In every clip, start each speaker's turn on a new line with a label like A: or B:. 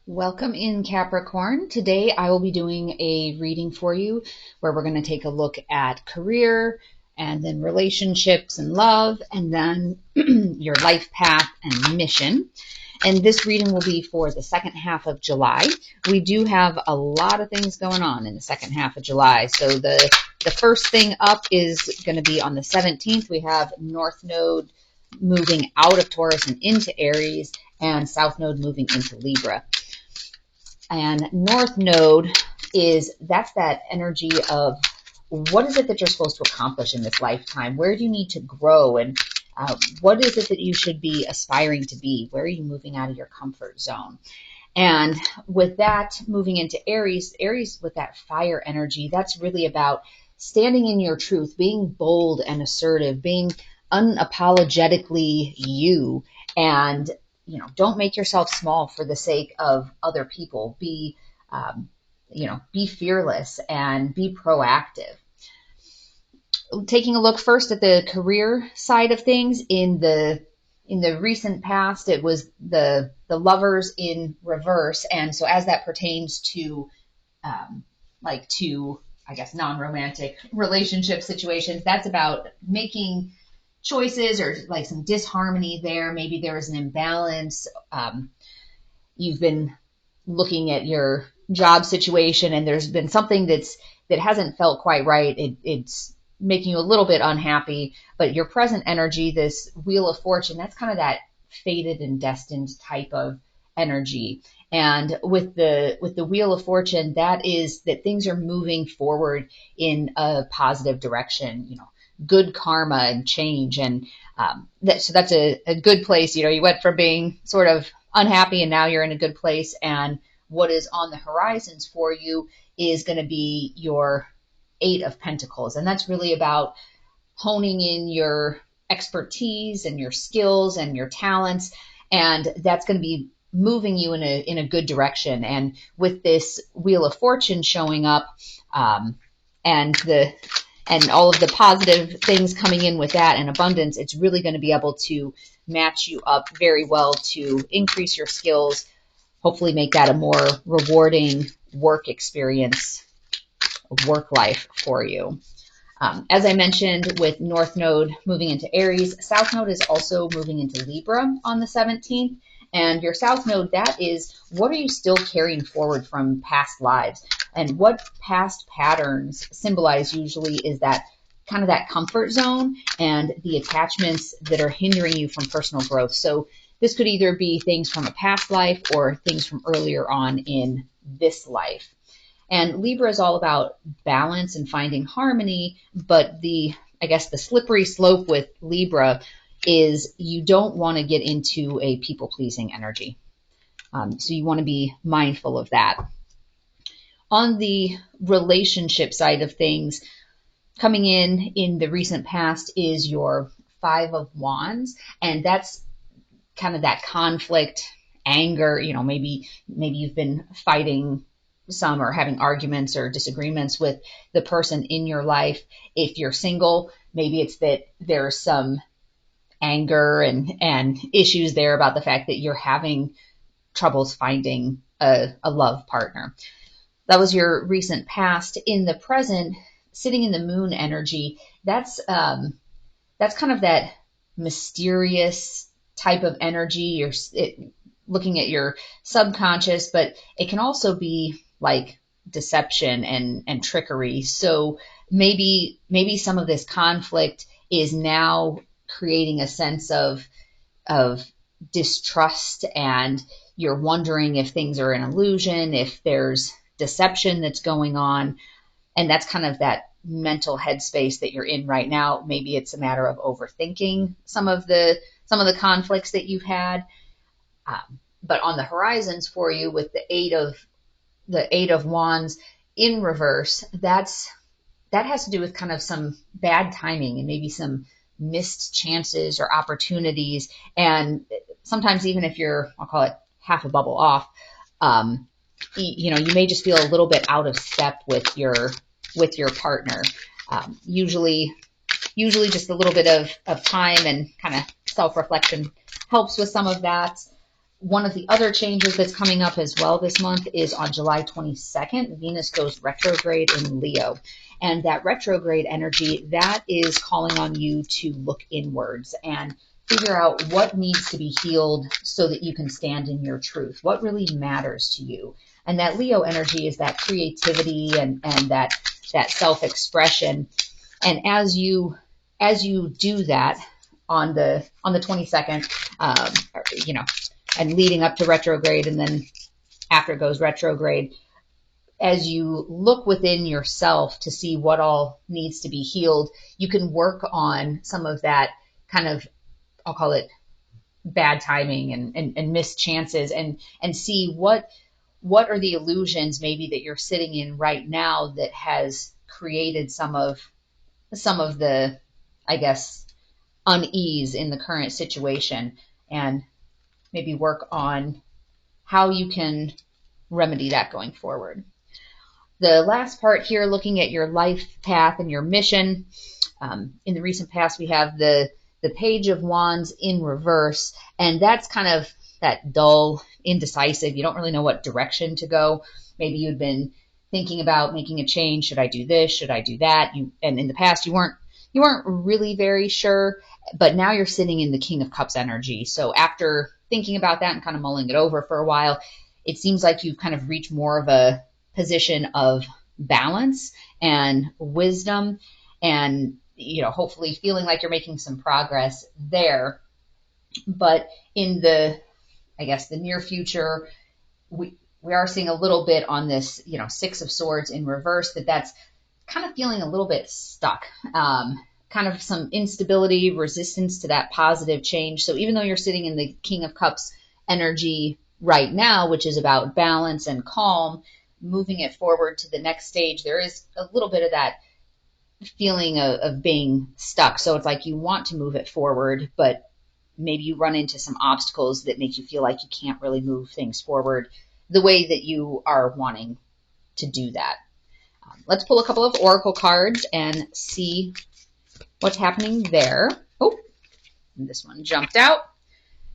A: Welcome in Capricorn. Today I will be doing a reading for you where we're going to take a look at career and then relationships and love and then your life path and mission. And this reading will be for the second half of July. We do have a lot of things going on in the second half of July. So the first thing up is going to be on the 17th. We have North Node moving out of Taurus and into Aries and South Node moving into Libra. And North Node that's that energy of what is it that you're supposed to accomplish in this lifetime? Where do you need to grow? And what is it that you should be aspiring to be? Where are you moving out of your comfort zone? And with that moving into Aries with that fire energy, that's really about standing in your truth, being bold and assertive, being unapologetically you, and don't make yourself small for the sake of other people. Be fearless and be proactive. Taking a look first at the career side of things, in the recent past, it was the Lovers in reverse, and so as that pertains to I guess non-romantic relationship situations, that's about making choices or like some disharmony there. Maybe there is an imbalance. You've been looking at your job situation and there's been something that hasn't felt quite right. It's making you a little bit unhappy, but your present energy, this Wheel of Fortune, that's kind of that fated and destined type of energy. And with the Wheel of Fortune, that is that things are moving forward in a positive direction, good karma and change. And so that's a good place. You went from being sort of unhappy and now you're in a good place. And what is on the horizons for you is going to be your Eight of Pentacles. And that's really about honing in your expertise and your skills and your talents. And that's going to be moving you in a good direction. And with this Wheel of Fortune showing up, and all of the positive things coming in with that and abundance, it's really going to be able to match you up very well to increase your skills, hopefully make that a more rewarding work experience, work life for you. As I mentioned, with North Node moving into Aries, South Node is also moving into Libra on the 17th. And your South Node, that is, what are you still carrying forward from past lives? And what past patterns symbolize usually is that kind of that comfort zone and the attachments that are hindering you from personal growth. So this could either be things from a past life or things from earlier on in this life. And Libra is all about balance and finding harmony, but the slippery slope with Libra is you don't want to get into a people-pleasing energy. So you want to be mindful of that. On the relationship side of things, coming in the recent past is your Five of Wands, and that's kind of that conflict, anger. Maybe you've been fighting some or having arguments or disagreements with the person in your life. If you're single, maybe it's that there's some anger and issues there about the fact that you're having troubles finding a love partner. That was your recent past. In the present, sitting in the moon energy, that's kind of that mysterious type of energy. You're looking at your subconscious, but it can also be like deception and trickery. So maybe some of this conflict is now creating a sense of distrust, and you're wondering if things are an illusion, if there's deception that's going on. And that's kind of that mental headspace that you're in right now. Maybe it's a matter of overthinking some of the conflicts that you've had. But on the horizons for you, with the Eight of Wands in reverse, that has to do with kind of some bad timing and maybe some missed chances or opportunities. And sometimes even if you're, I'll call it half a bubble off, you may just feel a little bit out of step with your partner. Usually just a little bit of time and kind of self-reflection helps with some of that. One of the other changes that's coming up as well this month is on July 22nd, Venus goes retrograde in Leo. And that retrograde energy, that is calling on you to look inwards and figure out what needs to be healed so that you can stand in your truth. What really matters to you? And that Leo energy is that creativity and that self-expression. And as you do that on the 22nd, and leading up to retrograde, and then after it goes retrograde, as you look within yourself to see what all needs to be healed, you can work on some of that kind of, I'll call it bad timing and missed chances, and see what are the illusions maybe that you're sitting in right now that has created some of the, I guess, unease in the current situation, and maybe work on how you can remedy that going forward. The last part here, looking at your life path and your mission. In the recent past, we have the Page of Wands in reverse, and that's kind of that dull, indecisive. You don't really know what direction to go. Maybe you'd been thinking about making a change. Should I do this? Should I do that? And in the past, you weren't really very sure, but now you're sitting in the King of Cups energy. So after thinking about that and kind of mulling it over for a while, it seems like you've kind of reached more of a position of balance and wisdom, and hopefully feeling like you're making some progress there. But in the near future, we are seeing a little bit on this Six of Swords in reverse, that's kind of feeling a little bit stuck, kind of some instability, resistance to that positive change. So even though you're sitting in the King of Cups energy right now, which is about balance and calm, moving it forward to the next stage, there is a little bit of that feeling of being stuck. So it's like you want to move it forward, but maybe you run into some obstacles that make you feel like you can't really move things forward the way that you are wanting to do that. Let's pull a couple of oracle cards and see what's happening there. Oh, this one jumped out.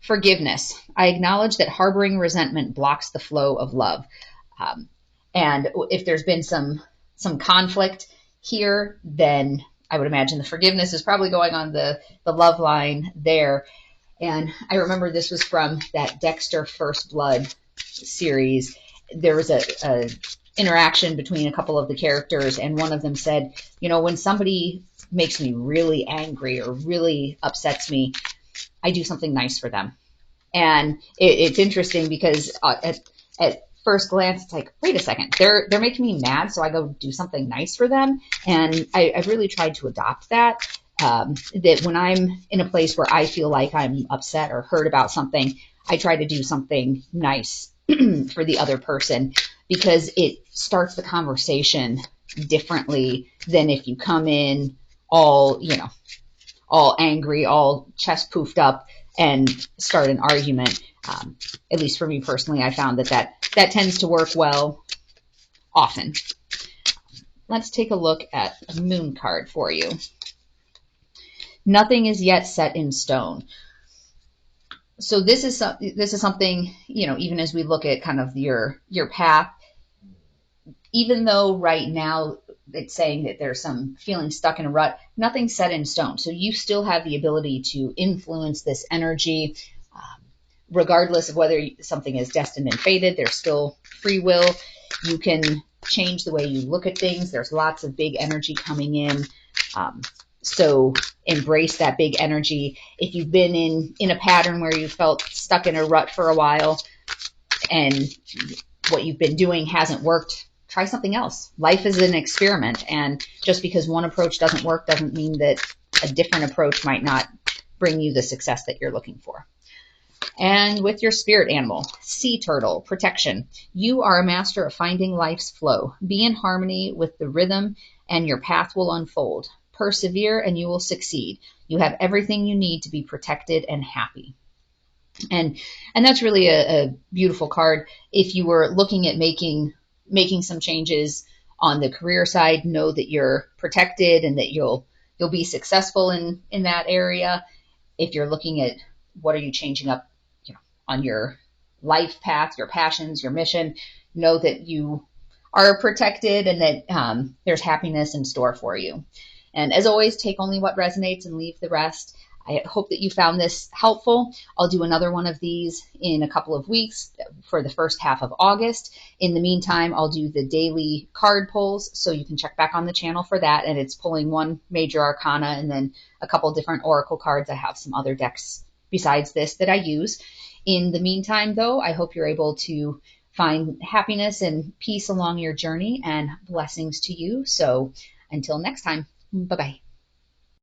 A: Forgiveness. I acknowledge that harboring resentment blocks the flow of love. And if there's been some conflict here, then I would imagine the forgiveness is probably going on the love line there. And I remember this was from that Dexter First Blood series. There was a interaction between a couple of the characters, and one of them said, when somebody makes me really angry or really upsets me, I do something nice for them. And it's interesting because at first glance, it's like, wait a second, they're making me mad, so I go do something nice for them. And I've really tried to adopt that, that when I'm in a place where I feel like I'm upset or hurt about something, I try to do something nice for the other person, because it starts the conversation differently than if you come in all angry, all chest poofed up, and start an argument. At least for me personally, I found that tends to work well often. Let's take a look at a moon card for you. Nothing is yet set in stone. So this is something, even as we look at kind of your path, even though right now it's saying that there's some feeling stuck in a rut, nothing's set in stone. So you still have the ability to influence this energy, regardless of whether something is destined and fated. There's still free will. You can change the way you look at things. There's lots of big energy coming in. So embrace that big energy. If you've been in a pattern where you felt stuck in a rut for a while and what you've been doing hasn't worked, try something else. Life is an experiment, and just because one approach doesn't work doesn't mean that a different approach might not bring you the success that you're looking for. And with your spirit animal, sea turtle, protection. You are a master of finding life's flow. Be in harmony with the rhythm and your path will unfold. Persevere and you will succeed. You have everything you need to be protected and happy. And that's really a beautiful card. If you were looking at making some changes on the career side, know that you're protected and that you'll be successful in that area. If you're looking at what are you changing up, on your life path, your passions, your mission. Know that you are protected and that there's happiness in store for you. And as always, take only what resonates and leave the rest. I hope that you found this helpful. I'll do another one of these in a couple of weeks for the first half of August. In the meantime, I'll do the daily card pulls, so you can check back on the channel for that. And it's pulling one major arcana and then a couple different oracle cards. I have some other decks besides this that I use. In the meantime, though, I hope you're able to find happiness and peace along your journey, and blessings to you. So until next time, bye-bye.